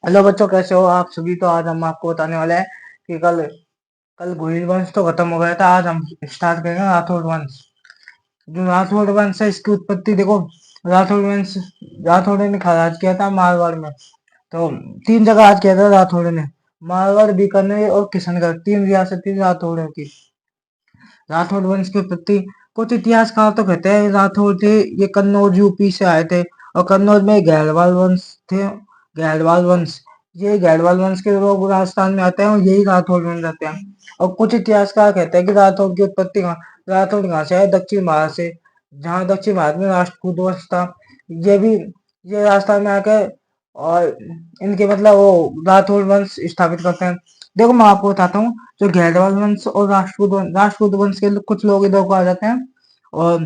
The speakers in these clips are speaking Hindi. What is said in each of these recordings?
हेलो बच्चों, कैसे हो आप सभी। तो आज हम आपको बताने वाले हैं कि कल कल घुरिद वंश तो खत्म हो गया था। आज हम स्टार्ट करेंगे राठौड़ वंश। जो राठौड़ वंश है, इसकी उत्पत्ति देखो। राठौड़ वंश, राठौड़ ने राज किया था मारवाड़ में। तो तीन जगह राज किया था राठौड़ ने। मारवाड़, बीकानेर और किशनगढ़, तीन रियासत थी राठौड़ की। राठौड़ वंश की उत्पत्ति, कुछ इतिहासकार तो कहते हैं राठौड़ थे ये कन्नौज यूपी से आए थे, और कन्नौज में गहलवाल वंश थे। गहलवाल वंश, ये गहलवाल वंश के लोग राजस्थान में आते हैं और यही राठौड़ बन जाते हैं। और कुछ इतिहासकार कहते हैं कि राठौड़ की उत्पत्ति राठौड़ कहाँ से है, दक्षिण भारत से। जहाँ दक्षिण भारत में राष्ट्रकूट वंश था, ये भी ये राजस्थान में आके और इनके मतलब वो राठौड़ वंश स्थापित करते हैं। देखो मैं आपको बताता हूँ, जो गैरवाल वंश और राष्ट्रकूट वंश के कुछ लोग इधर को आ जाते हैं। और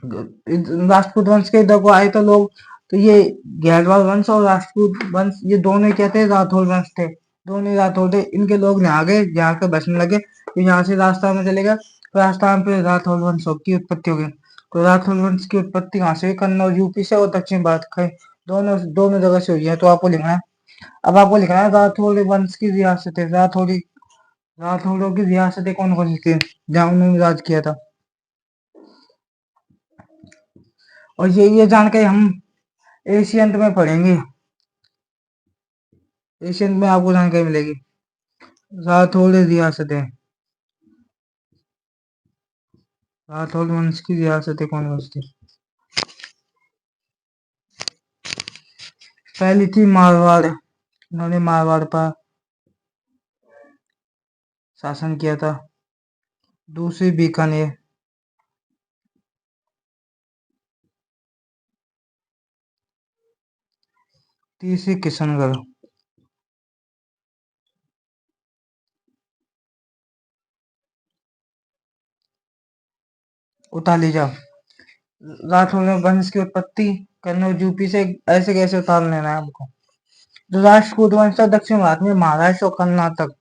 राष्ट्रकूट वंश के इधर को आए तो लोग, तो ये गैरवाल वंश और राष्ट्रकूट वंश ये दोनों ही क्या थे, राठौड़ वंश थे। दोनों ही राठौड़ थे। इनके लोग यहाँ गए, यहाँ के बसने लगे, फिर यहाँ से राजस्थान में चले गए। राजस्थान पे राठौड़ वंश की उत्पत्ति हो गई। तो राठौड़ वंश की उत्पत्ति कहाँ से हुई, कन्नौज यूपी से और दक्षिण भारत के दोनों दोनों जगह से हुई है। तो आपको लिखना है, अब आपको लिखना है राठौड़ वंश की रियासत है, राठौड़ों की रियासतें कौन कौन सी थी जहाँ उन्होंने राज किया था। और ये जानकारी हम एशियंट में पढ़ेंगे। एशियंट में आपको जानकारी मिलेगी। राठौड़ रियासतें, राठौड़ वंश की रियासतें कौन कौन सी थी। पहली थी मारवाड़, उन्होंने मारवाड़ पर शासन किया था। दूसरी बीकानेर, तीसरी किशनगढ़, उतार लीजिए। राठौड़ वंश की उत्पत्ति कन्नौज यूपी से, ऐसे कैसे उतार लेना है आपको। जो राष्ट्रकूट वंश था दक्षिण भारत में, महाराष्ट्र और कर्नाटक,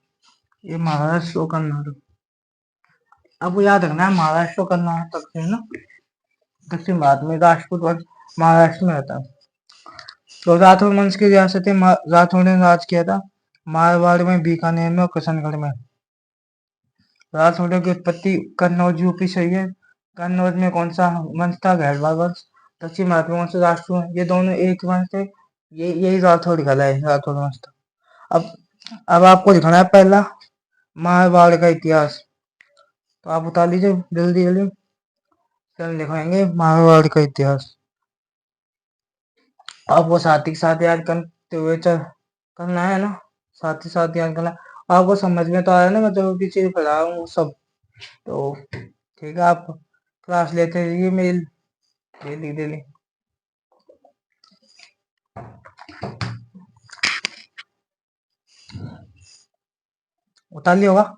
ये महाराष्ट्र और कर्नाटक आपको याद रखना है। महाराष्ट्र और कर्नाटक से ना, दक्षिण भारत में राष्ट्रकूट वंश महाराष्ट्र में रहता है। तो राठौड़ वंश की रियासतें राठौड़ ने राज किया था मारवाड़ में, बीकानेर में और किशनगढ़ में। राठौड़ों की उत्पत्ति कन्नौज यूपी से हुई है। कन्नौज में कौन सा वंश था, गहलवाल वंश। दक्षिण भारत में कौन सा राष्ट्र, ये दोनों एक वंश थे। यही राठौड़ कहलाए, राठौड़ वंश था। अब अब आपको दिखाना है पहला मारवाड़ का इतिहास। तो आप बता लीजिए जल्दी जल्दी। चल दिखाएंगे मारवाड़ का इतिहास। आपको साथ ही साथ याद करते हुए चल करना है ना, साथ ही साथ याद करना। आपको समझ में तो आ रहा है ना, मैं जो भी चीज पढ़ा हूँ वो सब। तो ठीक है, आप क्लास लेते रहिए मेरी डेली डेली। उतार लिया होगा।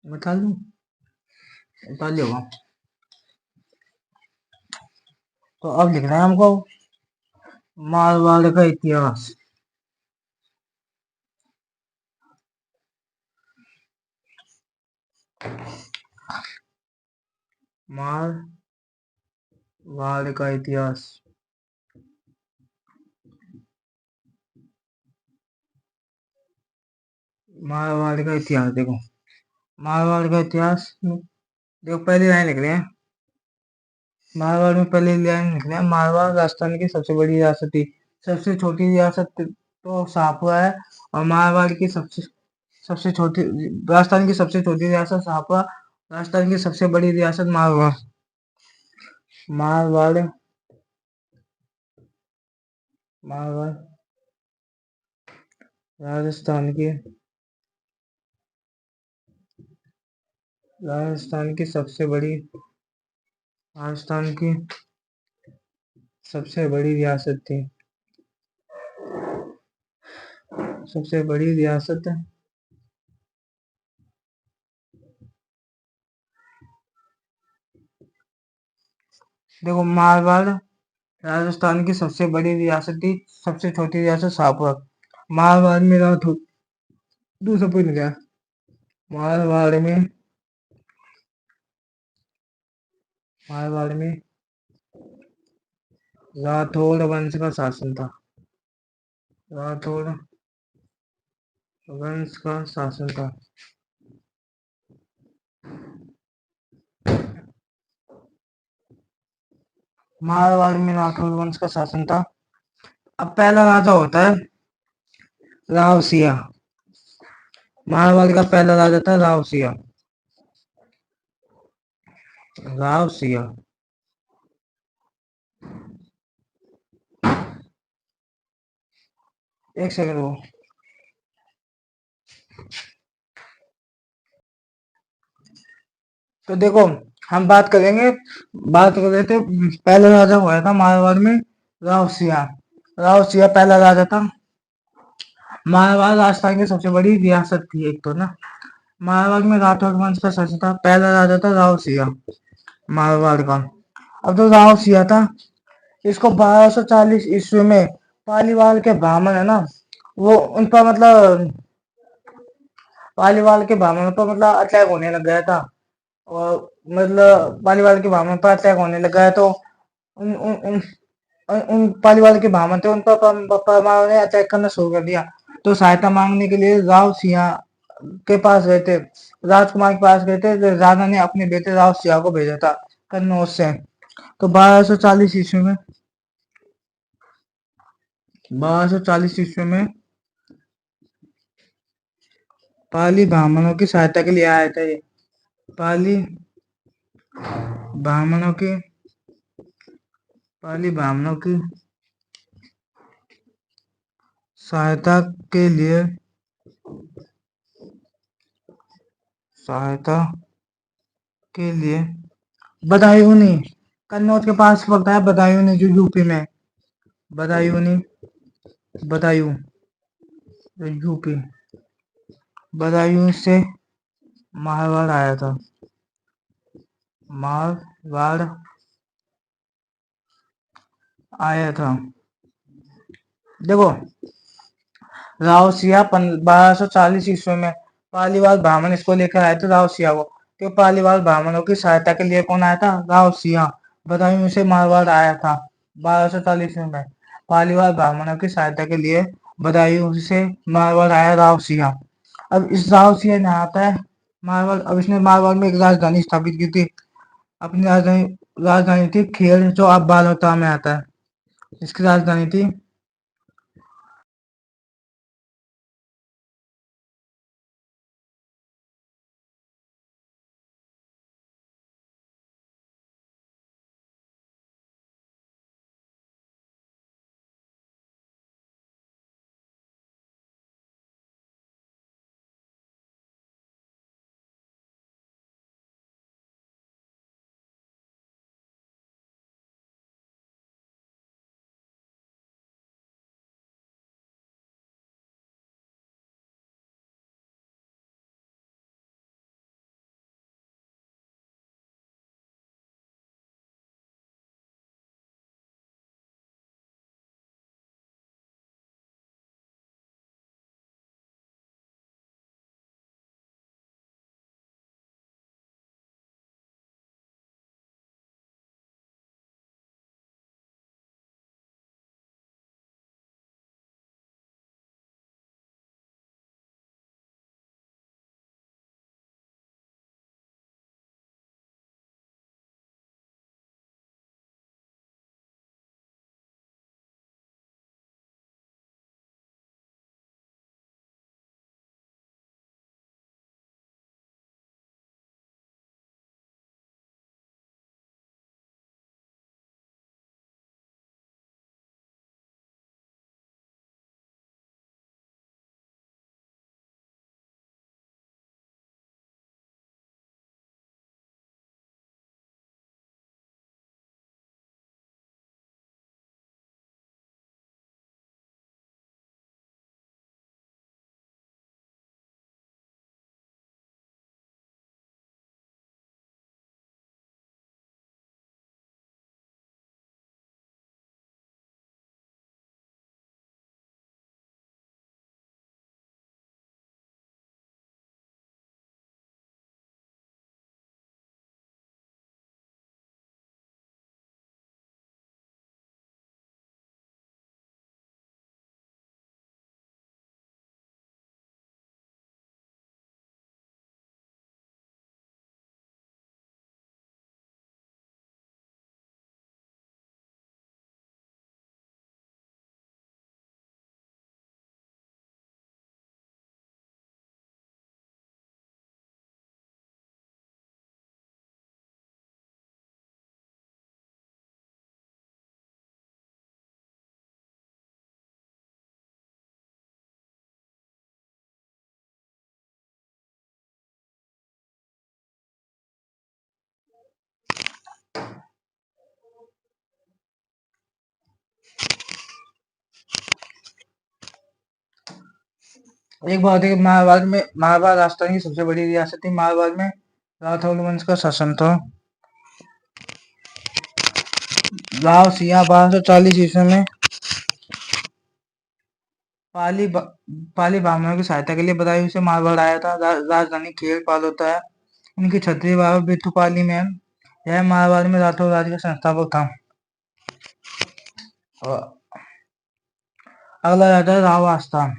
उतार लूँ, उतार लिया होगा। तो अब लिखना है हमको मारवाड़ का इतिहास। मारवाड़ का इतिहास, मारवाड़ का इतिहास देखो। मारवाड़ का इतिहास देखो, पहली लाइन लिख रहे हैं। मारवाड़ में पहले लाइन लिख रहे हैं, मारवाड़ राजस्थान की सबसे बड़ी रियासत थी। सबसे छोटी रियासत तो शाहपुरा है। और मारवाड़ की सबसे सबसे छोटी, राजस्थान की सबसे छोटी रियासत शाहपुरा, राजस्थान की सबसे बड़ी रियासत मारवाड़। मारवाड़, मारवाड़ राजस्थान की, राजस्थान की सबसे बड़ी, राजस्थान की सबसे बड़ी रियासत थी। सबसे बड़ी रियासत, देखो मारवाड़ राजस्थान की सबसे बड़ी रियासत थी। सबसे छोटी रियासत शाहपुर। मारवाड़ में रहा तो दूसरा पॉइंट गया। मारवाड़ में मारवाड़ में राठौड़ वंश का शासन था। राठौड़ वंश का शासन था। मारवाड़ में राठौड़ वंश का शासन था। अब पहला राजा होता है राव सिया। मारवाड़ का पहला राजा था राव सिया। राव सिया। एक सेकंड वो। तो देखो, हम बात कर रहे थे। पहला राजा हुआ था मारवाड़ में राव सिया। राव सिया पहला राजा था। मारवाड़ राजस्थान की सबसे बड़ी रियासत थी एक तो ना। मारवाड़ में राठौर वंश का शासन था। पहला राजा था राव सिया मारवाड़ का। अब तो राव सिया था, इसको 1240 ईस्वी में पालीवाल के ब्राह्मण है ना, वो उन पर मतलब पालीवाल के ब्राह्मणों पर मतलब अटैक होने लग गया था। और मतलब पालीवाल के ब्राह्मण पर अटैक होने लग गया तो उन उन उन, उन पालीवाल के ब्राह्मण थे, उन पर परमार ने अटैक करना शुरू कर दिया। तो सहायता मांगने के लिए राव सिंह के पास गए थे, राजकुमार के पास गए थे। तो राजा ने अपने बेटे राव सिंह को भेजा था कन्नौज से। तो 1240 ईस्वी में पाली ब्राह्मणों की सहायता के लिए आया था ये। पाली ब्राह्मणों की पाली ब्राह्मणों की सहायता के लिए सहायता के लिए बदायूंनी कन्नौज के पास पड़ता है। बदायूंनी जो यूपी में। बदायूंनी बदायूं जो यूपी बदायूं से मारवाड़ आया था। मारवाड़ आया था। देखो, राव सिया 1240 ईस्वी में पालीवाल ब्राह्मण इसको लेकर आए थे राव सिया को। तो पालीवाल ब्राह्मणों की सहायता के लिए कौन आया था? राव सिया। बदायूं से मारवाड़ आया था 1240 में। पालीवाल ब्राह्मणों की सहायता के लिए बदायूं से मारवाड़ आया राव सिया। अब इस राव सिया ने आता है मारवाड़। अब इसने मारवाड़ में एक राजधानी स्थापित की थी। अपनी राजधानी थी खेल, जो अब बालोतरा में आता है। इसकी राजधानी थी एक बात है कि महाभारत राजस्थान की सबसे बड़ी रियासत थी। महाभारत में राठौर वंश का शासन था। राव सिंह 1240 ईस्वी में पाली पाली ब्राह्मणों की सहायता के लिए बदायूं से मारवाड़ आया था। राजधानी खेड़ पाल होता है। उनकी क्षत्रिय बाबा बेथुपाली में है। यह मारवाड़ में राठौर राज्य का संस्थापक था। और अगला राजा राव आस्थान।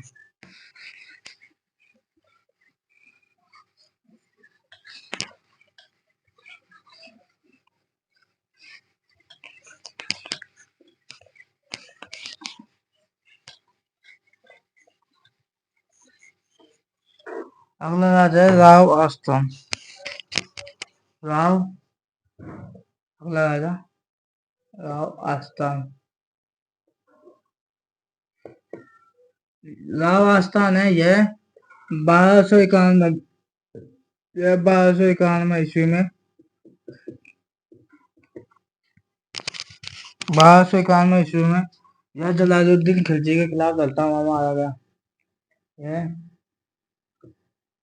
अगला राजा है राव आस्थान। राव अगला राजा राव आस्थान। राव आस्थान है यह 1291 ईस्वी में 1291 ईस्वी में यह जलालुद्दीन खिलजी के खिलाफ लड़ता हुआ मारा गया। यह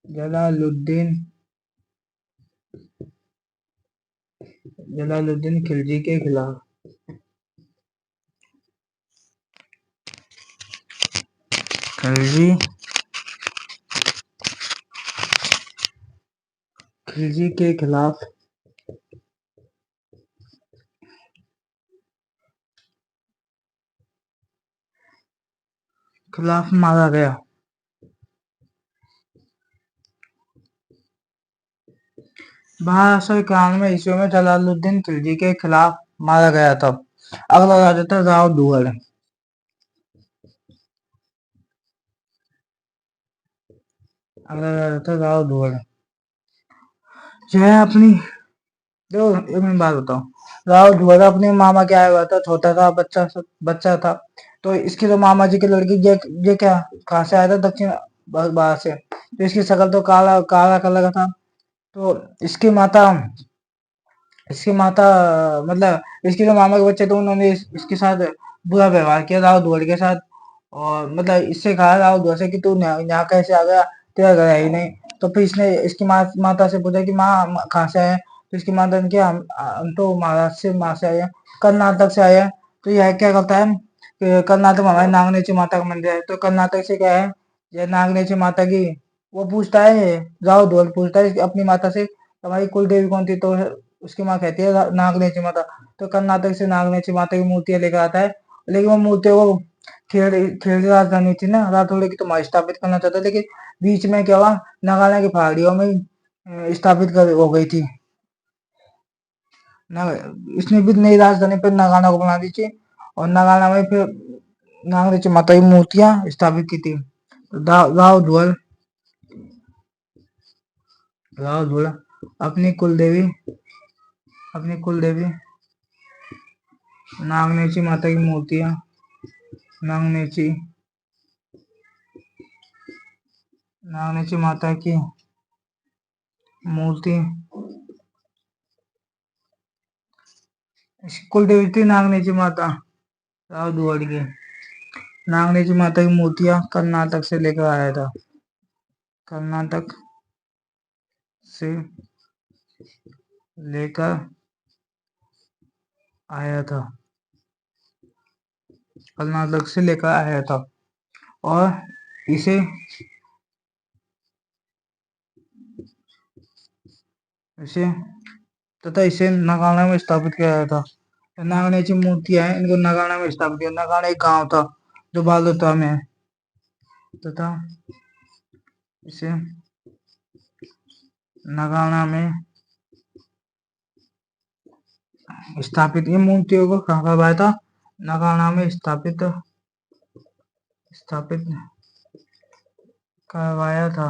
जलालुद्दीन खिलजी के खिलाफ खिलजी के खिलाफ मारा गया। 1291 ईस्वी में जलालुद्दीन खिलजी के खिलाफ मारा गया था। अगला राजा था राव दुहर। यह अपनी एक मिनट बात बताओ। राव दुहर अपने मामा के आया हुआ था। छोटा था बच्चा था। तो इसके तो मामा जी के लड़की ये क्या कहाँ से आया था? दक्षिण बाहर से। तो इसकी शक्ल तो काला काला कलर का था। तो इसकी माता मतलब इसके जो मामा के बच्चे थे उन्होंने इसके साथ बुरा व्यवहार किया राव दुहर के साथ। और मतलब इससे कहा राव दुहर से कि तू यहाँ कैसे आ गया, तेरा घर है ही नहीं। तो फिर इसने इसकी माता से पूछा कि माँ कहाँ से आए? तो इसकी माता ने किया हम तो महाराष्ट्र से आए हैं, कर्नाटक से आए हैं। तो यह क्या करता है कि कर्नाटक में हमारे नागनेची माता का मंदिर है। तो कर्नाटक से क्या है यह नागनेची माता की वो पूछता है। राव दुहर पूछता है अपनी माता से तुम्हारी कुल देवी कौन थी? तो उसकी माँ कहती है नागनेची माता। तो कर्नाटक से नागनेची माता की मूर्तियां लेकर आता है। लेकिन वो मूर्तियों को खेड़ राजधानी थी ना राठौड़ की, तो स्थापित करना चाहता, लेकिन बीच में क्या हुआ नगाना की पहाड़ियों में स्थापित कर हो गई थी। इसने भी नई राजधानी पर नगाना को बना दी थी और नगाना में फिर नागनेची माता की मूर्तियां स्थापित की थी। राव दुहर अपनी कुलदेवी नागनेची माता की मूर्तियां नागनेची माता की मूर्ति कुलदेवी थी नागनेची माता राव दुहर की। नागनेची माता की मूर्तियां कर्नाटक से लेकर आया था। कर्नाटक से लेकर आया था। कर्नाटक से लेकर आया था और इसे इसे नगाना में स्थापित किया गया था। नागनेची मूर्तियां हैं इनको नगाना में स्थापित किया। नगाना एक गांव था जो बालोतरा में है तथा इसे नगाना में स्थापित ये मूर्तियों को कहाँ करवाया था? नगाना में स्थापित करवाया था।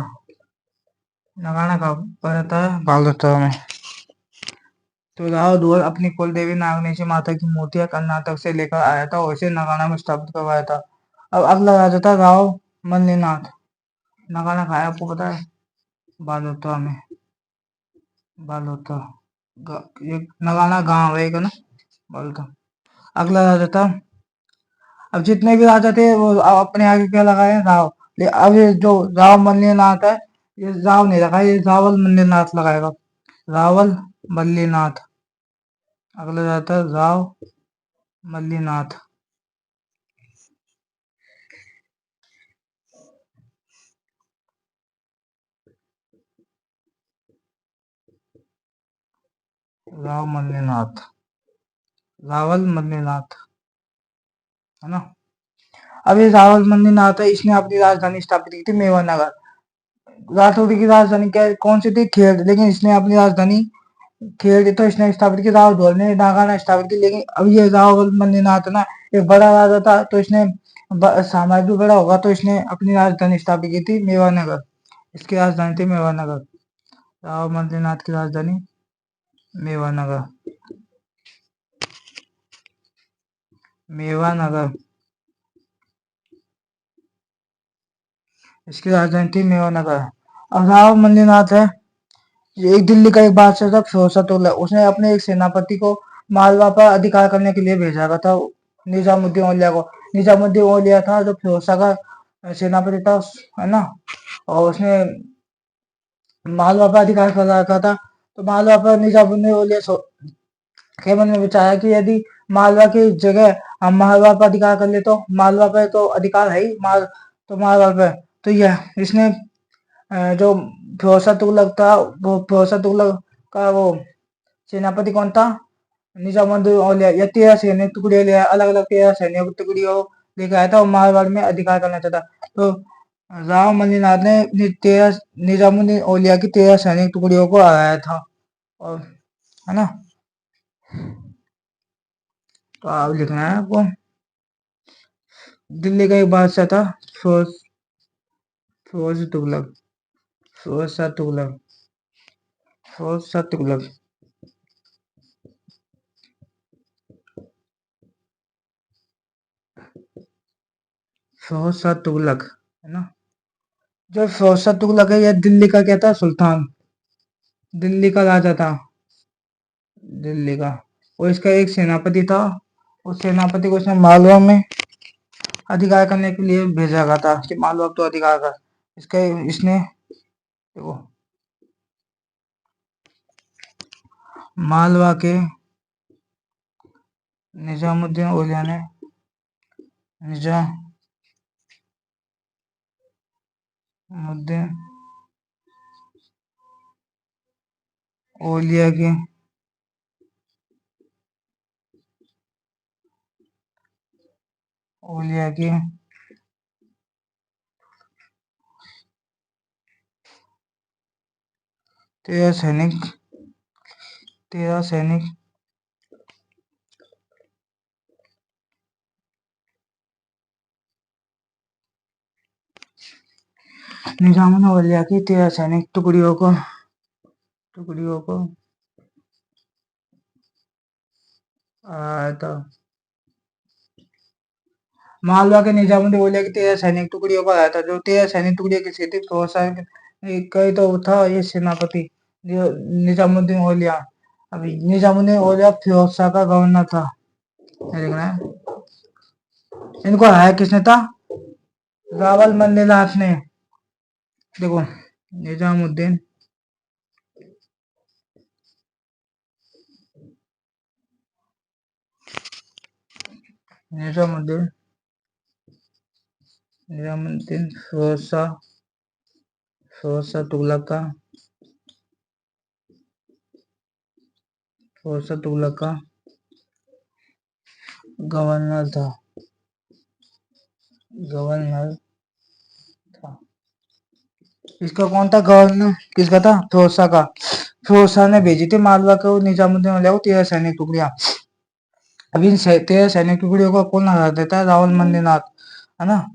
नगाना कहाँ पड़ता है? बालोतरा में। तो राव दुहर अपनी कुलदेवी नागनेची माता की मूर्तियां कर्नाटक से लेकर आया था और इसे नगाना में स्थापित करवाया था। अब अगला राजा था राव मल्लीनाथ। नगाना खाया आपको पता है? बालोतरा में। ये नगाना गांव है ना बालोतरा। अगला राजा था अब जितने भी राजा थे वो अपने आगे क्या लगाए राव, अब ये जो राव मल्लीनाथ है, ये राव नहीं रखा, ये रावल मल्लीनाथ लगाएगा। रावल मल्लीनाथ। अगला जाता है राव मल्लीनाथ। राव मल्लीनाथ, रावल मल्लीनाथ, है ना। अब ये रावल मल्लीनाथ है, इसने अपनी राजधानी स्थापित की थी मेवानगर। राठौड़ी की राजधानी क्या कौन सी थी? खेड़, लेकिन इसने अपनी राजधानी खेड़ तो इसने स्थापित की, राव धोल ने नागाना स्थापित की। लेकिन अब ये रावल मल्लीनाथ ना एक बड़ा राजा था, तो इसने साम्राज्य भी बड़ा होगा, तो इसने अपनी राजधानी स्थापित की थी मेवानगर। इसकी राजधानी थी मेवानगर। राव मल्लीनाथ की राजधानी मेवानगर, मेवानगर। इसकी राजधानी थी मेवानगर। अब राव मल्लीनाथ है, ये एक दिल्ली का एक बादशाह था फिरोज तुगलक। उसने अपने एक सेनापति को मालवा पर अधिकार करने के लिए भेजा गया था, निजामुद्दीन औलिया को। निजामुद्दीन औलिया था जो फिरोज का सेनापति था, है ना। और उसने मालवा पर अधिकार कर रखा था। तो मालवा पर निजामुद्दीन औलिया के मन में विचार है कि यदि मालवा की जगह हम मालवा पर अधिकार कर ले, तो मालवा पे तो अधिकार है ही, तो मालवा पे तो यह इसने जो फिरोज तुगलक था, वो फिरोज तुगलक का वो सेनापति कौन था? निजामुद्दीन औलिया। या 13 सैन्य टुकड़े ले, अलग अलग 13 सैन्य टुकड़ियों लेकर आया था और मारवाड़ में अधिकार करना चाहता। तो राव मल्लीनाथ ने निजामुद्दीन औलिया की 13 सैनिक टुकड़ियों को हराया था, और है ना। तो आप लिखना है आपको, दिल्ली का एक बादशाह था फिरोज फिरोज तुगलक, फिरोज शाह तुगलक, फिरोज शाह तुगलक। फिरोज शाह तुगलक, है ना। जो फिरोज शाह तुगलक है, यह दिल्ली का क्या था? सुल्तान, दिल्ली का राजा था, दिल्ली का। और इसका एक सेनापति था, उस सेनापति को इसने मालवा में अधिकार करने के लिए भेजा गया था कि मालवा तो अधिकार कर। इसका इसने देखो, मालवा के निजामुद्दीन औलिया ने निजामुद्दीन औलिया की औलिया की 13 सैनिक निजामुद्दीन औलिया की 13 सैनिक टुकड़ियों को था। मालवा के निजामुद्दीन औलिया की 13 सैनिक टुकड़ियों को आया था। जो 13 सैनिक टुकड़ियों की थी, कई तो था ये सेनापति निजामुद्दीन औलिया। अभी निजामुद्दीन औलिया फिरोज शाह का गवर्नर था, देखना है। इनको हराया किसने था? रावल मल्लीनाथ ने। देखो, निजामुद्दीन निजामुद्दीन निजामुद्दीन फिरोज शाह तुगलक का गवर्नर था, इसका कौन था गवर्नर? किसका था? फिरोज शाह का। फिरोज शाह ने भेजी थी मालवा को निजामुद्दीन औलिया को 13 सैनिक टुकड़ियां। अभी इन 13 सैनिक टुकड़ियों को कौन हरा देता है? रावल मल्लीनाथ, है ना।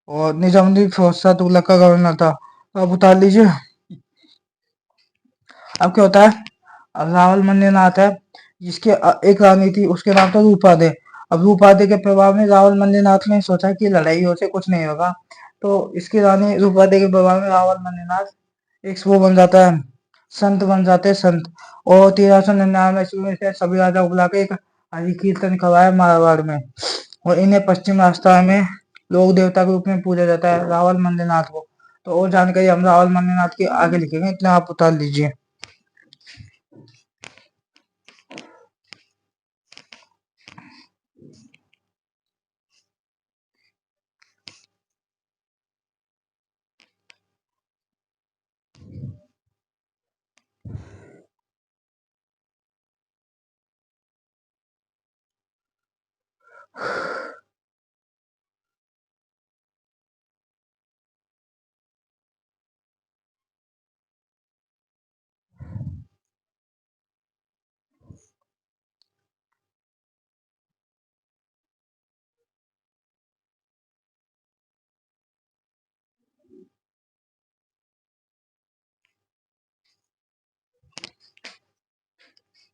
और निजामुद्दीन फिरोज शाह तुगलक का गवर्नर था। तो आप उतार लीजिए। अब क्या होता है? अब रावल मल्लीनाथ है, जिसकी एक रानी थी, उसके नाम था रूपादे। अब रूपादे के प्रभाव में रावल मल्लीनाथ ने सोचा कि लड़ाइयों से कुछ नहीं होगा, तो इसकी रानी रूपादे के प्रभाव में रावल मल्लीनाथ एक वो बन जाता है, संत बन जाते हैं, संत। और 1399 ईस्वी में से सभी राजा को बुला के एक हरि कीर्तन करवाया मारवाड़ में, और इन्हें पश्चिम रास्ता में लोक देवता के रूप में पूजा जाता है रावल मल्लीनाथ को। तो और जानकारी हम रावल मल्लीनाथ की आगे लिखेंगे, इतना आप उतार लीजिए।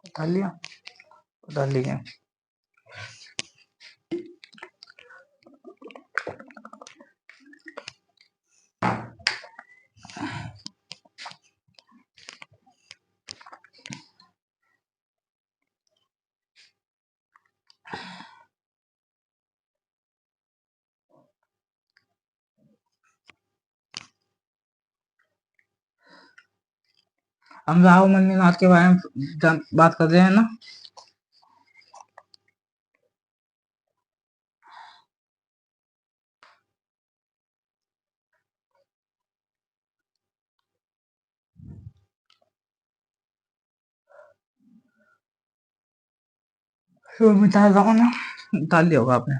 उतार लिया, उतार लीजिए। हम रावल मल्लीनाथ के बारे में बात कर रहे हैं ना। तो बता रहा हूँ ना, उतार लिया होगा आपने।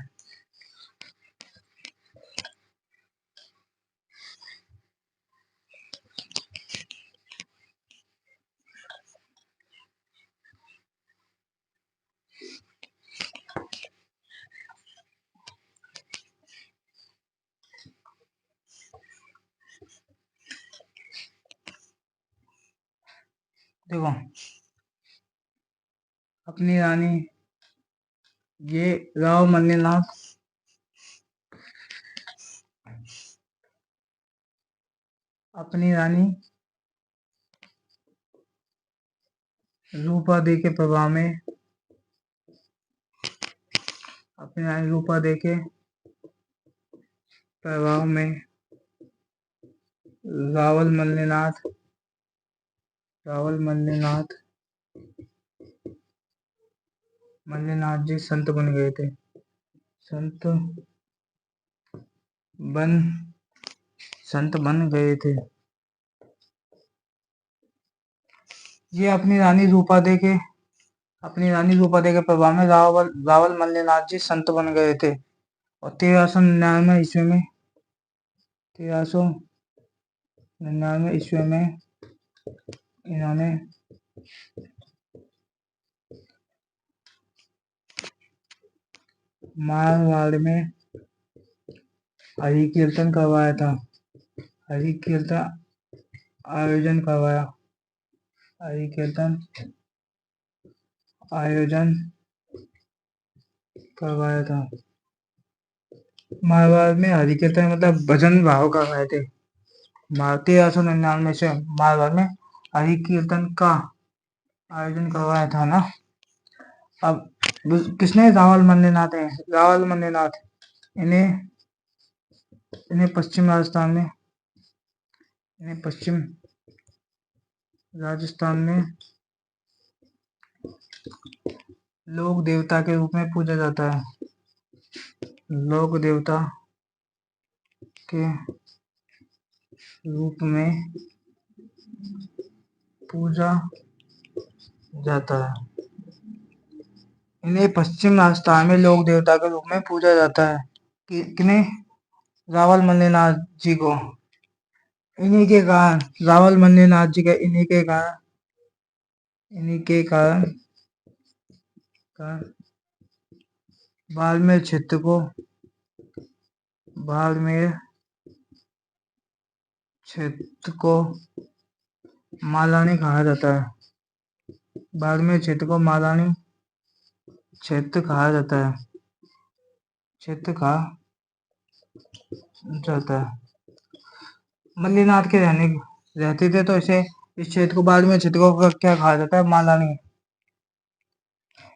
देखो, अपनी रानी, ये राव मल्लीनाथ अपनी रानी रूपा दे के प्रभाव में, अपनी रानी रूपा दे के प्रभाव में रावल मल्लीनाथ मल्लीनाथ जी संत बन गए थे। संत बन गए थे। ये अपनी रानी रूपा दे के प्रभाव में रावल मल्लीनाथ जी संत बन गए थे। और 1399 ईस्वी में इन्होंने मारवाड़ में हरि कीर्तन करवाया था। हरि कीर्तन आयोजन करवाया था। मारवाड़ में हरि कीर्तन मतलब भजन भाव करवाए थे। 1399 से मारवाड़ में हरि कीर्तन का आयोजन करवाया था ना। अब किसने रावल मल्लीनाथ इन्हें पश्चिम राजस्थान में लोक देवता के रूप में पूजा जाता है। लोक देवता के रूप में पूजा जाता है। इन्हें पश्चिम राजस्थान में लोक देवता के रूप में पूजा जाता है। किन्हें? रावल मल्लीनाथ जी को। इन्हीं के कारण रावल मल्लीनाथ जी के इन्हीं के कारण बाड़मेर क्षेत्र को मालानी कहा जाता है। बाड़मेर क्षेत्र को मालानी क्षेत्र कहा जाता है। मल्लीनाथ के रहते थे, तो इसे इस क्षेत्र को बाड़मेर क्षेत्र को क्या कहा जाता है? मालानी।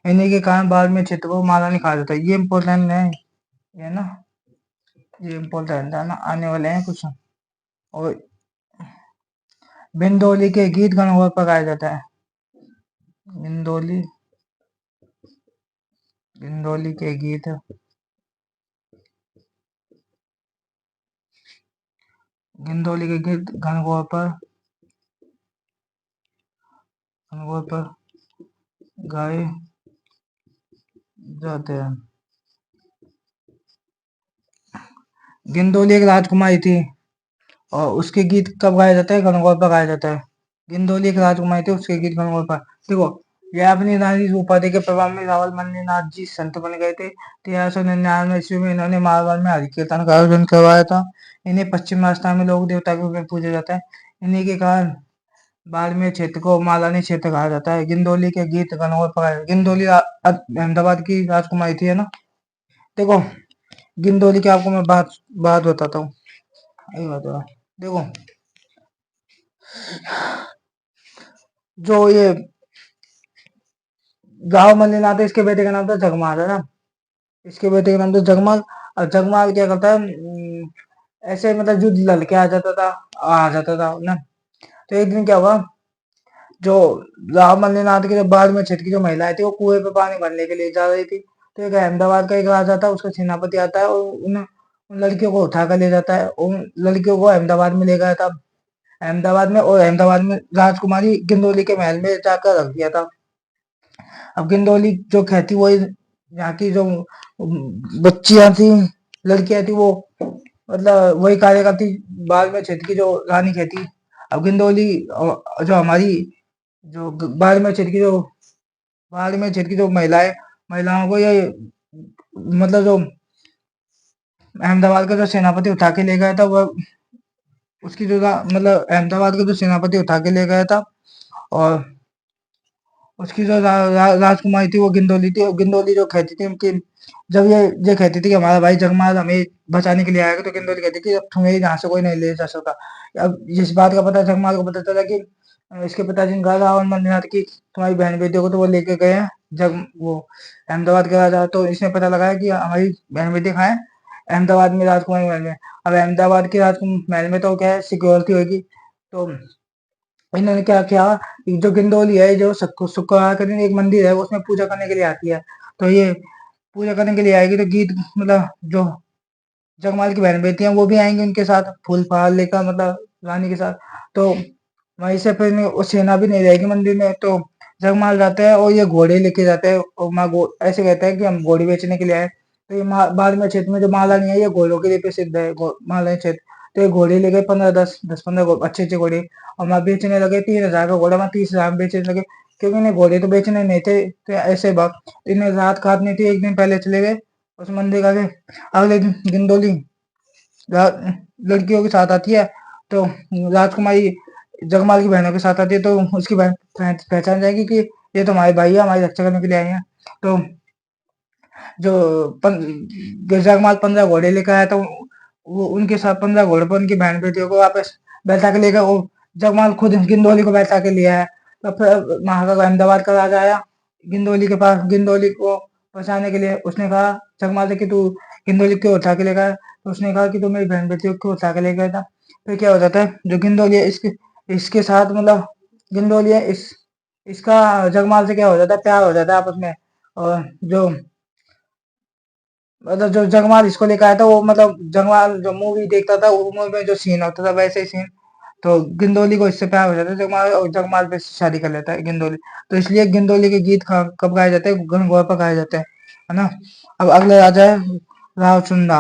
इन्हीं के कारण बाड़मेर क्षेत्र को मालानी कहा जाता है। ये इम्पोर्टेंट है ना। ये इम्पोर्टेंट है ना, आने वाले हैं कुछ। और बिंदोली के गीत गणगौर पर गाया जाता है। बिंदोली बिंदोली के गीत बिंदोली के गीत गणगौर पर गाए जाते हैं। गिंदोली एक राजकुमारी थी और उसके गीत कब गाया जाता है? गणगौर पर गाया जाता है। गिंदोली एक राजकुमारी थी, उसके गीत गणगौर पर। देखो, ये अपनी रानी द्रौपदी के प्रभाव में रावल मल्लीनाथ जी संत बन गए थे। 1399 ईस्वी में इन्होंने मारवाड़ में हरि कीर्तन का आयोजन करवाया था। इन्हें पश्चिम राजस्थान में लोक देवता के रूप में पूजा जाता है। इन्हीं के कारण बाड़मेर क्षेत्र को मालानी क्षेत्र कहा जाता है। गिंदोली के गीत गणगौर पर गाए। गिंदोली अहमदाबाद की राजकुमारी थी, है ना। देखो, गिंदोली की आपको मैं बात बात बताता हूँ। यही बात है। देखो, जो ये गाँव मल्लीनाथ है, इसके बेटे का नाम था जगमाल, है ना। इसके बेटे का नाम था जगमाल। और जगमाल क्या करता है, ऐसे मतलब युद्ध लड़के आ जाता था ना। तो एक दिन क्या हुआ, जो राव मल्लीनाथ के बाद में क्षेत्र की जो महिलाएं थी, वो कुएं पे पानी भरने के लिए जा रही थी। तो एक अहमदाबाद का एक राजा था, उसका सेनापति आता है और उन लड़कियों को उठा कर ले जाता है। उन लड़कियों को अहमदाबाद में ले गया था। अहमदाबाद में राजकुमारी गिंदोली के महल में जाकर रख दिया था। अब गिंदोली जो कहती वही यहाँ की जो बच्चियां थी, लड़कियां थी, वो मतलब वही कार्य करती। बाद में क्षेत्र की जो रानी कहती। अब गिंदोली जो हमारी जो बाड़ में क्षेत्र की जो महिलाओं को ये मतलब जो अहमदाबाद का जो सेनापति उठा के ले गया था, वह उसकी जो मतलब अहमदाबाद का जो सेनापति उठा के ले गया था। और उसकी जो राजकुमारी थी, वो गिंदोली थी। और गिंदोली जो कहती थी कि जब ये कहती थी कि हमारा भाई जगमाल हमें बचाने के लिए आएगा, तो गिंदोली कहती थी अब तुम्हें यहाँ से कोई नहीं ले जा सकता। अब इस बात का पता जगमाल को पता चला कि इसके पिताजी ने कहा रावण मल्लीनाथ की तुम्हारी बहन बेटियों को तो वो लेके गए हैं, जब वो अहमदाबाद के राजा। तो इसने पता लगाया कि हमारी बहन बेटी कहाँ है, अहमदाबाद में राजकुमारी महल में। अब अहमदाबाद के राजकुमारी महल में तो क्या है, सिक्योरिटी होगी। तो इन्होंने क्या किया, जो गिंदोली है, जो शुक्रवार के दिन एक मंदिर है, वो उसमें पूजा करने के लिए आती है। तो ये पूजा करने के लिए आएगी, तो गीत मतलब जो जगमाल की बहन बेटी हैं, वो भी आएंगी उनके साथ, फूल फाल लेकर, मतलब रानी के साथ। तो वहीं से फिर वो सेना भी नहीं रहेगी मंदिर में। तो जगमाल जाते हैं और ये घोड़े लेके जाते हैं, और ऐसे कहते हैं कि हम घोड़े बेचने के लिए आए। तो ये बाद में क्षेत्र में जो मालानी है, ये घोड़ों के लिए प्रसिद्ध है, मालानी क्षेत्र। तो ये घोड़े लेके 15 10 10 15 अच्छे अच्छे घोड़े, और मैं बेचने लगे 3,000 का घोड़ा, मैं 30,000 में बेचने लगे, क्योंकि इन्हें घोड़े तो बेचने नहीं थे। तो ऐसे वक्त इन्हें रात काटनी थी, एक दिन पहले चले गए उस मंदिर का। अगले दिन गिंदोली लड़कियों के साथ आती है। तो राजकुमारी जगमाल की बहनों के साथ आती है, तो उसकी बहन पहचान जाएगी कि ये तो हमारे भाई है, हमारी रक्षा करने के लिए आए हैं। तो जो जगमाल 15 घोड़े लेकर आया, तो वो उनके साथ 15 घोड़े पर उनकी बहन बेटियों को वापस बैठा के लेकर, वो जगमाल खुद गिंदोली को बैठा के लिया है। तो फिर महाराजा अहमदाबाद का राजा आया गिंदोली के पास, गिंदोली को बचाने के लिए। उसने कहा जगमाल से कि तू गिंदोली क्यों उठा के लेकर आया? तो उसने कहा कि तू मेरी बहन बेटियों को उठा के ले गया था। फिर क्या हो जाता है, जो गिंदोली है, इसके साथ मतलब गिंदोली है, इसका जगमाल से क्या हो जाता है, प्यार हो जाता है आपस में। और जो मतलब जो जगमाल इसको लेकर आया था, वो मतलब जगमाल जो मूवी देखता था, वो मूवी में जो सीन होता था वैसे ही सीन। तो गिंदोली को इससे प्यार हो जाता है जगमाल, और जगमाल पे शादी कर लेता है गिंदोली। तो इसलिए गिंदोली के गीत कब गाए जाते हैं, गणगौर पर गाए जाते हैं, है ना। अब अगला राजा है रावचुंदा।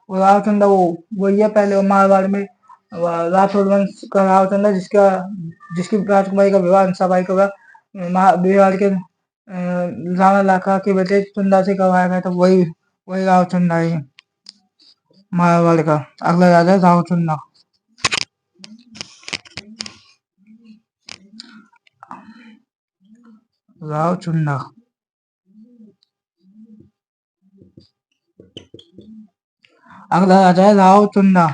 वो रावचुंदा वही है, पहले वो मारवाड़ में राठौर वंश का रावचुंदा, जिसकी राजकुमारी का विवाह अंसाबाई का विवाह मेवाड़ के राणा लाखा के बेटे चुंदा से करवाया गया था। वही वही रावचुंदा है मारवाड़ का। अगला राजा है रावचुंदा। रावचुंदा अगला राजा है रावचुंदा।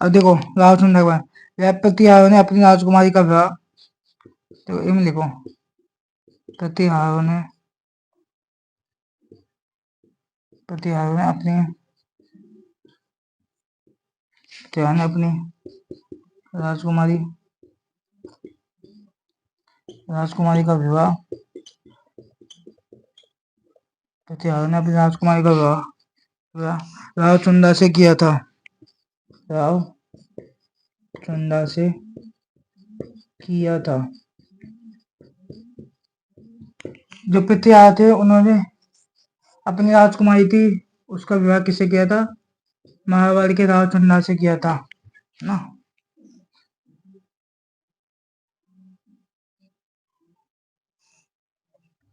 अब देखो, रावचुंदा के बाद प्रतिहारों ने अपनी राजकुमारी का विवाह, तो इम लिखो, प्रतिहारों ने प्रतिहारों ने अपनी त्याने अपनी राजकुमारी राजकुमारी का विवाह त्याने अपनी राजकुमारी का विवाह राव चुंदा से किया था। राव चुंदा से किया था। जो पृथ्वीराज थे उन्होंने अपनी राजकुमारी थी उसका विवाह किससे किया था? महाभारत के राव चुंदा से किया था ना।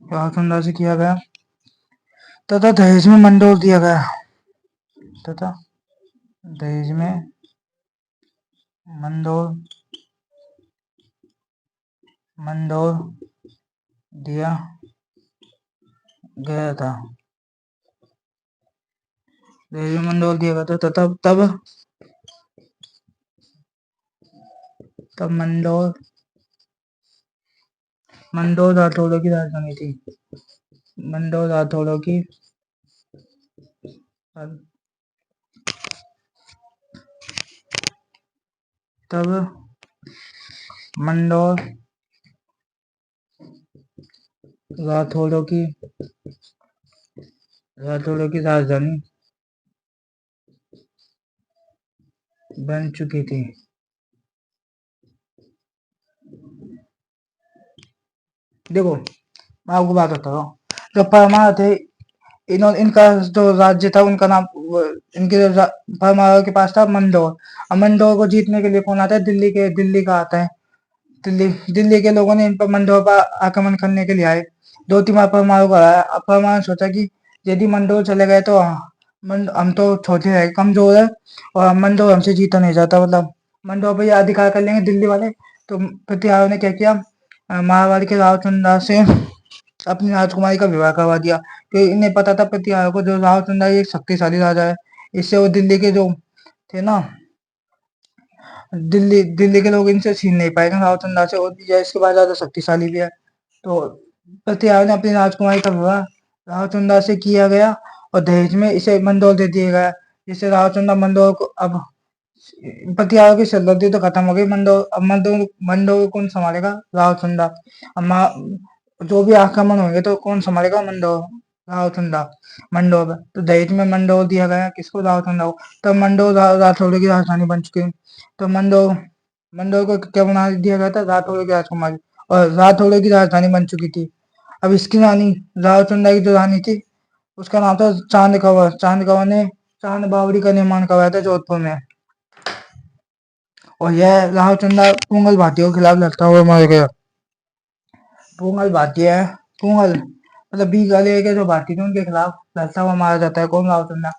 राव चुंदा से किया गया तथा दहेज में मंडोर दिया गया। तथा दहेज में मंडोर मंडोर दिया गया था। दहेज में मंडोर दिया गया था तथा तब मंडोर राठौड़ों की राजधानी थी। मंडोर राठौड़ों की तब मंडोर राठौड़ों की राजधानी बन चुकी थी। देखो मैं आपको बात बता रहा हूँ। जो परमार थे इनका जो राज्य था उनका नाम इनके परमार के पास था मंडोर। अब मंडोर को जीतने के लिए कौन आता है? दिल्ली का आता है। दिल्ली के लोगों ने इन पर मंडोर पर आक्रमण करने के लिए आए। 2-3 बार परमार को हराया। अब परमार ने सोचा कि यदि मंडोर चले गए तो हम तो छोटे है कमजोर है और मंडोर हमसे जीता नहीं जाता। मतलब मंडोर पर ये अधिकार कर लेंगे दिल्ली वाले। तो पृथ्वीराज ने क्या किया? महाभारत के राव चुंदा से अपनी राजकुमारी का विवाह करवा दिया। क्योंकि इन्हें पता था पृथ्वीराज को जो राव चुंदा एक शक्तिशाली राजा है। इससे वो दिल्ली के जो थे ना दिल्ली के लोग इनसे छीन नहीं पाएंगे राव चुंदा से। और इसके बाद ज्यादा शक्तिशाली भी है। तो पृथ्वीराज ने अपनी राजकुमारी का विवाह राव चुंदा से किया गया और दहेज में इसे मंडोर दे दिया गया। जिससे राव चुंदा मंडोर को अब पतियाओं की सरदर्दी तो खत्म हो गई। अब मंडोर को कौन संभालेगा? राव चुंदा। जो भी आक्रमण होंगे तो कौन संभालेगा? मंडोर राव चुंदा मंडोर पे। तो दहेज में मंडोर दिया गया किसको? राव चुंदा को। तब मंडोर राठौड़ की राजधानी बन चुकी। तो मंडोर को क्या बना दिया गया था? राठौड़ की राजकुमारी और राठौड़ की राजधानी बन चुकी थी। अब इसकी रानी राव चुंदा की जो रानी थी उसका नाम था चांद कंवर। चांद कंवर ने चांद बावड़ी का निर्माण करवाया था जोधपुर में। और यह राव चुंदा पुंगल भाटियों के खिलाफ लड़ता हुआ मार गया। पुंगल भाटिया पुंगल मतलब बी गले के जो भाटी थे उनके खिलाफ लड़ता हुआ मारा जाता है। कौन? राव चुंदा।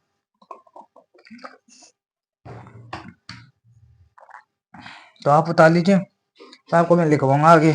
तो आप बता लीजिए तो आपको मैं लिखवाऊंगा आगे।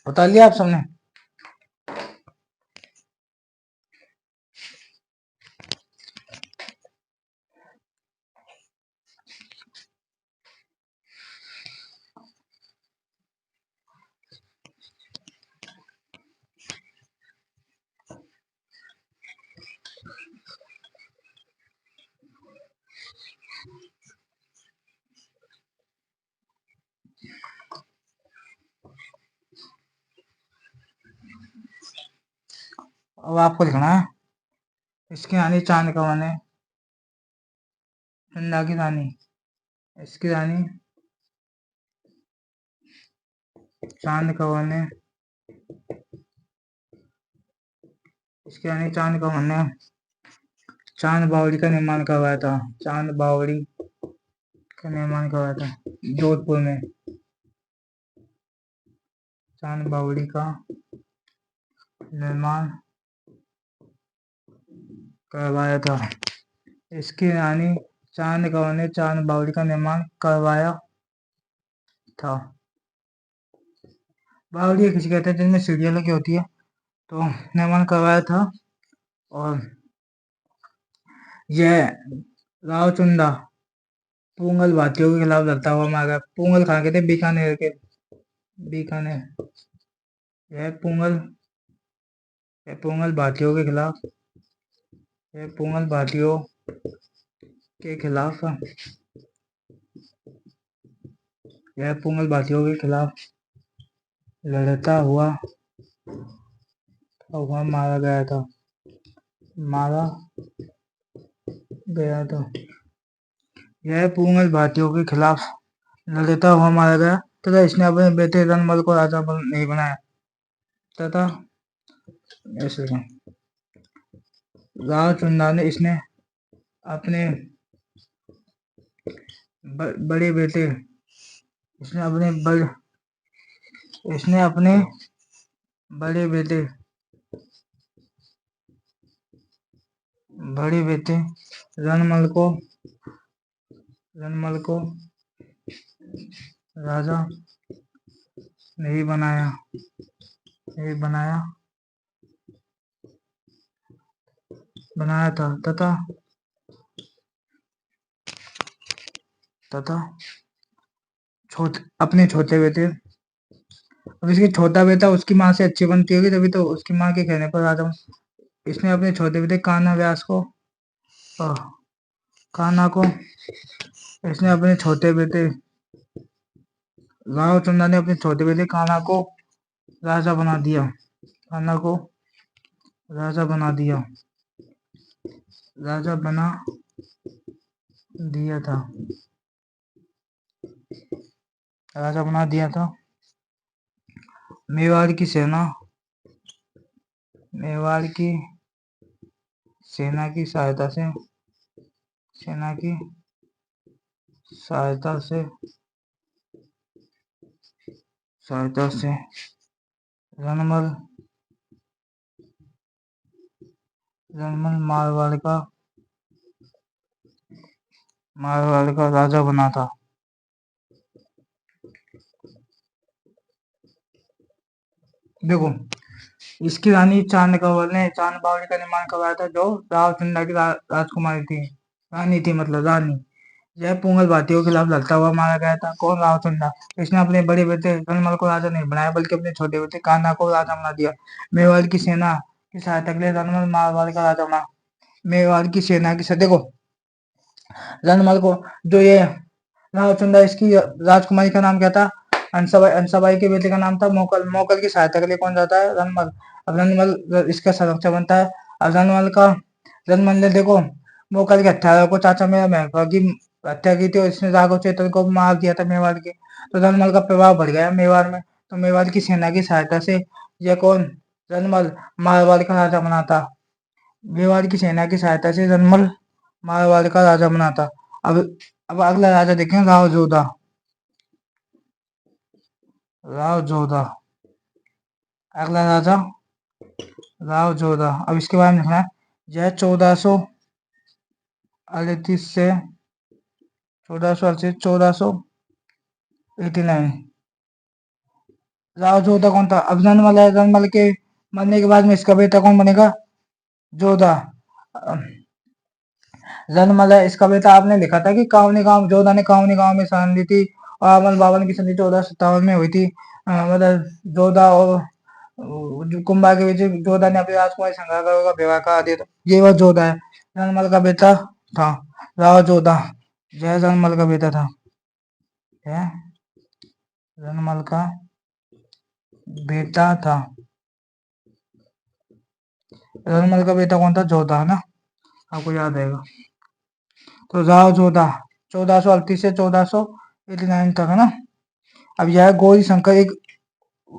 बता लिया आप सबने? अब आपको लिखना है इसकी रानी चांद कंवर ने चुंदा की रानी इसकी रानी चांद कौन है, इसके यानी चांद कौन है, चांद बावड़ी का निर्माण करवाया था, चांद बावड़ी का निर्माण करवाया था जोधपुर में, चांद बावड़ी का निर्माण करवाया था। इसकी रानी चांद कौर ने चांद बावड़ी का निर्माण करवाया था। बावड़ी किसी कहते हैं जिनमें सीढ़ियाँ लगी होती है, तो निर्माण करवाया था। और यह रावचुंदा पुंगल भाटियों के खिलाफ लड़ता हुआ मारा गया। पुंगल कहाँ के थे, बीकानेर के, बीकानेर। यह पुंगल भाटियों के खिलाफ, यह पुंगल भाटियों के खिलाफ, यह पुंगल भाटियों के खिलाफ लड़ता हुआ मारा गया था, मारा गया था। यह पुंगल भाटियों के खिलाफ लड़ता हुआ मारा गया तथा इसने अपने बेटे रणमल को राजा नहीं बनाया तथा ऐसे रावचुंदा ने इसने अपने बड़े बेटे, इसने अपने बड़े बेटे रणमल को राजा नहीं बनाया था तथा अपने छोटे बेटे, अब इसके छोटा बेटा उसकी माँ से अच्छी बनती होगी तभी तो उसकी माँ के कहने पर राजा, इसने अपने छोटे बेटे कान्हा व्यास को, इसने अपने छोटे बेटे रावचुंदा ने अपने छोटे बेटे कान्हा को राजा बना दिया, कान्हा को राजा बना दिया था, राजा बना दिया था। मेवाड़ की सेना की सहायता से रणमल मारवाड़ का राजा बना था। देखो, इसकी रानी चांद कौर ने चांद बावड़ी का निर्माण करवाया था, जो रावचुंदा की राजकुमारी थी, रानी थी, मतलब रानी। यह पुंगल भाटियों के खिलाफ लड़ता हुआ मारा गया था। कौन, रावचुंदा। इसने अपने बड़े बेटे रणमल को राजा नहीं बनाया बल्कि अपने छोटे बेटे कान्हा को राजा बना दिया। मेवाड़ की सेना की सहायता के लिए रणमल मारवाड़ का राजा बना। मेवाड़ की सेना की, देखो रणमल को, जो ये रावचुंदा, इसकी राजकुमारी का नाम क्या था, अंसाबाई के बेटे का नाम था मोकल। मोकल की सहायता के लिए कौन जाता है, रणमल। अब रणमल इसका संरक्षक बनता है। अब रणमल ने देखो मोकल के 18 को चाचा मेरा महबूबा की हत्या की थी और इसने राघव चेतन को मार दिया था मेवाड़ के, तो रणमल का प्रभाव बढ़ गया मेवाड़ में। तो मेवाड़ की सेना की सहायता से यह कौन, रणमल मारवाड़ का राजा बना था। मेवाड़ की सेना की सहायता से रणमल मारवाड़ का राजा बना था। अब अगला राजा देखें, राव जोधा। अगला राजा राव जोधा। अब इसके बारे में लिखना है, यह 1438 से 1489। राव जोधा कौन था, अब रणमल के मरने के बाद में इसका बेटा कौन बनेगा, जोधा। रणमल है इसका बेटा। आपने लिखा था कि जोधा ने कावनी गांव में शरण ली थी और अमल बावन की संधि 1457 में हुई थी। मतलब जोधा और कुंभा के बीच जोधा ने अपनी राजकुमारी संगाकर का विवाह करा दिया था। ये वह जोधा है, रणमल का बेटा था, राव जोधा। जय रणमल का बेटा था, रणमल का बेटा था। रणमल का बेटा कौन था, जोधा, है ना, आपको याद आएगा। तो राव जोधा 1438 से 1489 तक, है ना। अब यह गौरी शंकर एक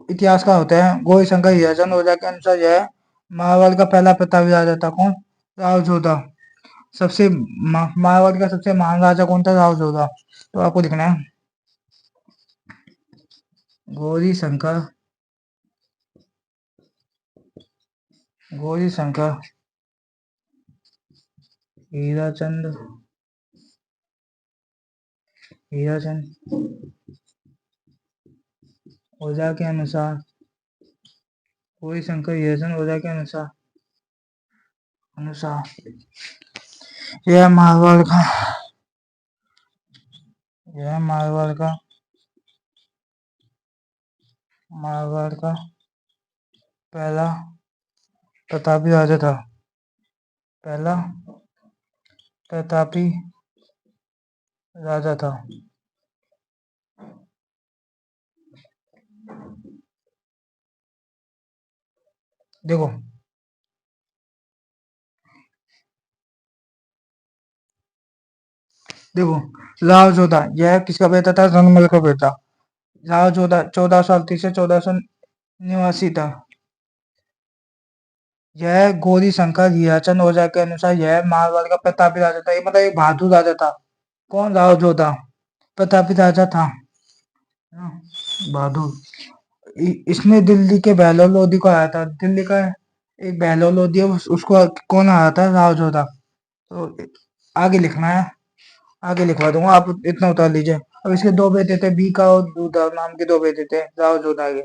इतिहासकार होते हैं गौरी शंकर हीराचंद ओझा के अनुसार यह मारवाड़ का पहला प्रतापी राजा था। कौन? राव जोधा। सबसे मारवाड़ का सबसे महान राजा कौन था? राव जोधा। तो आपको लिखना है गौरी शंकर हीराचंद ओझा के अनुसार गौरी शंकर हीराचंद ओझा के अनुसार यह मारवाड़ का पहला प्रतापी राजा था। पहला प्रतापी राजा था। देखो राव जोधा यह किसका बेटा था? रंगमल का बेटा। राव जोधा 1438 से 1489 था। यह गौरी शंकर हीराचंद ओझा के अनुसार यह मारवाड़ का प्रतापी राजा था। ये मतलब एक बहादुर राजा था। कौन? राव जोधा प्रतापी राजा था। बहादुर। इसने दिल्ली के बहलोल लोधी को हराया था। दिल्ली का एक बहलोल लोधी है उसको कौन हराया था? राव जोधा। तो आगे लिखना है, आगे लिखवा दूंगा, आप इतना उतार लीजिए। अब इसके दो बेटे थे, बीका और दूधा नाम के दो बेटे थे राव जोधा के।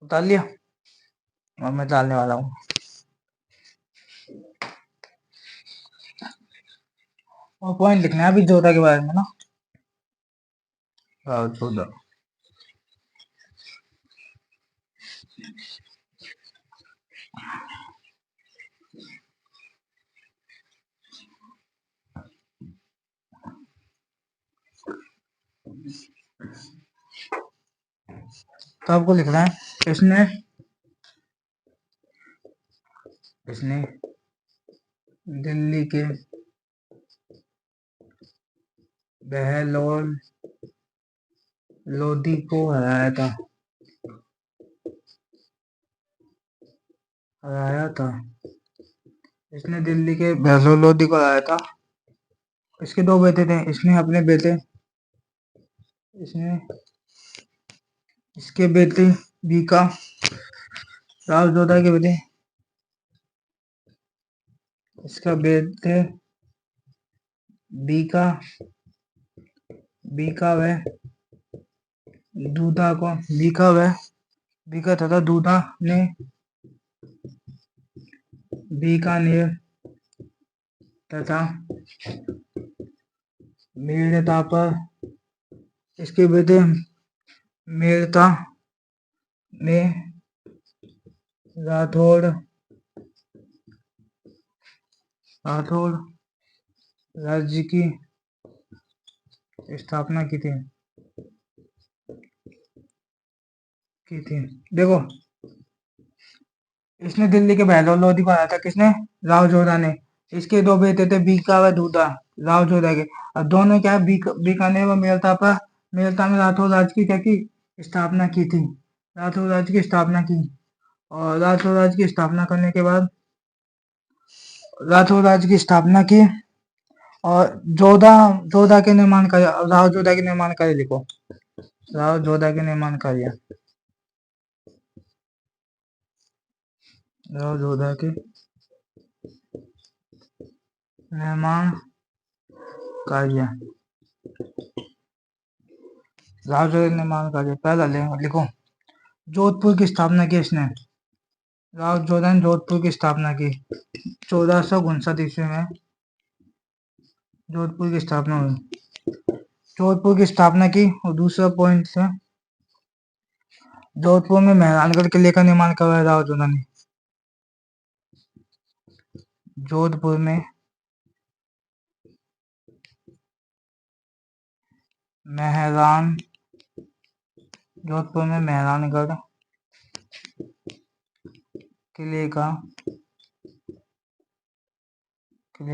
उतार लिया और मैं डालने वाला हूँ। और पॉइंट लिखना है अभी जोधा के बारे में ना। राव जोधा। तो आपको लिखना है इसने दिल्ली के बहलोल लोधी को हराया था। इसने दिल्ली के बहलोल लोधी को हराया था। इसके दो बेटे थे। इसके बेटे बीका, राव जोधा के बेटे, इसका बेटे बीका व दूधा को बीका तथा दूधा ने बीकानेर तथा मेड़ता पर इसके बेटे मेड़ता ने राठौड़ राज्य की स्थापना की थी। देखो इसने दिल्ली के बहलोल लोधी को हराया था। किसने? राव जोधा ने। इसके दो बेटे थे बीका व दूधा, राव जोधा के। अब दोनों क्या बीकानेर व मेड़ता में राठौर राज्य की क्या की स्थापना की थी। राठौर राज्य की स्थापना की। और राठौर राज्य की स्थापना करने के बाद राठौर राज्य की स्थापना की और जोधा जोधा के निर्माण कार्य, राव जोधा के निर्माण कार्य लिखो। राव जोधा के निर्माण कार्य, राव जोधा के निर्माण कार्य, राव जोधा के निर्माण कार्य। पहला लिखो, जोधपुर की स्थापना की इसने। राव जोधा ने जोधपुर की स्थापना की 1459 ईस्वी में। जोधपुर की स्थापना हुई, जोधपुर की स्थापना की। और दूसरा पॉइंट है, जोधपुर में मेहरानगढ़ किले का निर्माण करवाया राव जोधा ने। जोधपुर में मेहरान जोधपुर में मेहरानगढ़ किले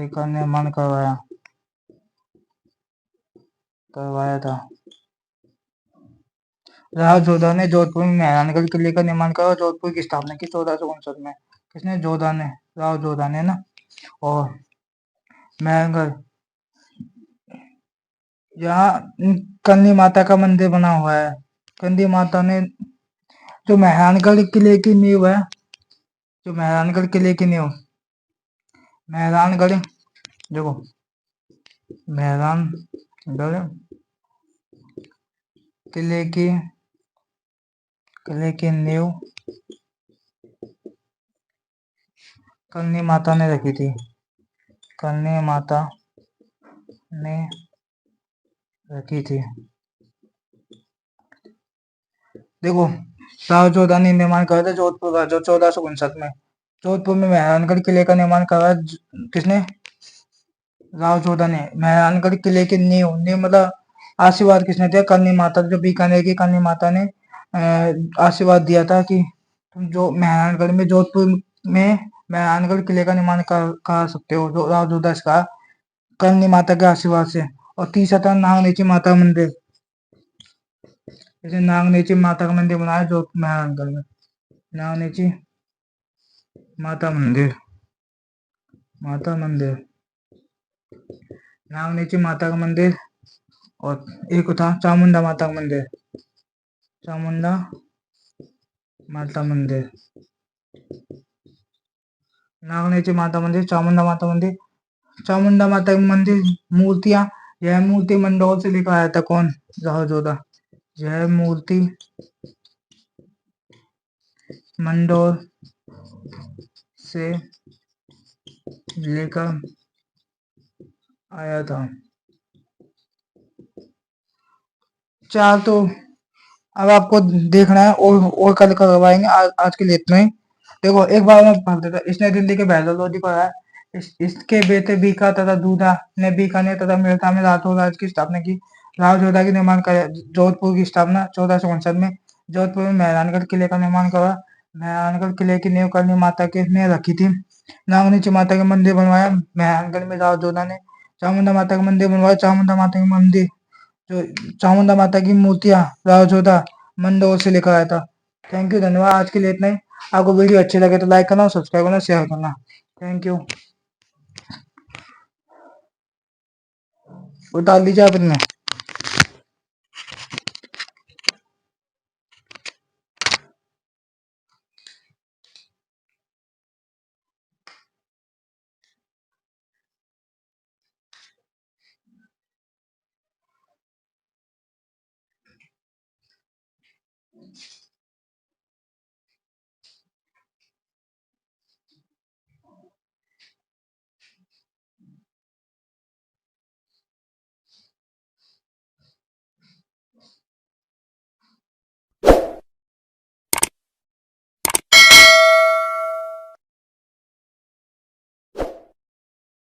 का निर्माण करवाया था। राव जोधा ने जोधपुर में मेहरानगढ़ किले का निर्माण करा और जोधपुर की स्थापना की 1459 में। किसने? जोधा ने, राव जोधा ने ना। और मेहरानगढ़, यहाँ कंदी माता का मंदिर बना हुआ है। कंदी माता ने जो मेहरानगढ़ किले की नींव है, जो मेहरानगढ़ किले की नींव, मेहरानगढ़ देखो, मेहरानगढ़ किले की नींव कंदी माता ने रखी थी। कंदी माता ने रखी थी। देखो, राव जोधा ने निर्माण करा था जोधपुर का, जो 1459 में। जोधपुर में मेहरानगढ़ किले का निर्माण करा किसने? राव जोधा ने। मेहरानगढ़ किले की नींव मतलब आशीर्वाद किसने दिया? करनी माता, जो बीकानेर की करनी माता ने आशीर्वाद दिया था कि तुम जो मेहरानगढ़ में, जोधपुर में मेहरानगढ़ किले का निर्माण कर सकते हो। जो राव जोधा इसका करनी माता के आशीर्वाद से। और तीसरा था नागनेची माता मंदिर। जैसे नागनेची माता का मंदिर बनाया जो मेहरानगढ़ में। नागनेची माता मंदिर, नागनेची माता का मंदिर। और एक था चामुंडा माता का मंदिर, चामुंडा माता मंदिर, नागनेची माता मंदिर, चामुंडा माता मंदिर। चामुंडा माता की मंदिर मूर्तियां, यह मूर्ति मंडौर से लेकर आया था। कौन? राव जोधा। यह मूर्ति मंडौर से लेकर आया था। चार तो अब आपको देखना है और कल करवाएंगे। आज के लिए इतना ही। देखो, एक बार मैं पढ़ देता। इसने दिल्ली के बहलोल लोधी को हराया। इसके बेटे बीका तथा दूधा ने बीकानेर तथा मेरठा में राठौर राज्य की स्थापना की। राव जोधा के निर्माण कर जोधपुर की स्थापना 1459 में। जोधपुर में मेहरानगढ़ किले का निर्माण करा। मेहरानगढ़ किले की नींव करनी माता के ने रखी थी। नागनेची माता का मंदिर बनवाया मेहरानगढ़ में राव जोधा ने। चामुंडा माता का मंदिर बनवाया। चामुंडा माता के मंदिर, जो चामुंडा माता की मूर्तियां राव जोधा मंदसौर से लेकर आया था। थैंक यू, धन्यवाद। आज के लिए इतना ही। आपको वीडियो अच्छी लगे तो लाइक करना, सब्सक्राइब करना, शेयर करना। Thank you. उतार लीजिए आपने।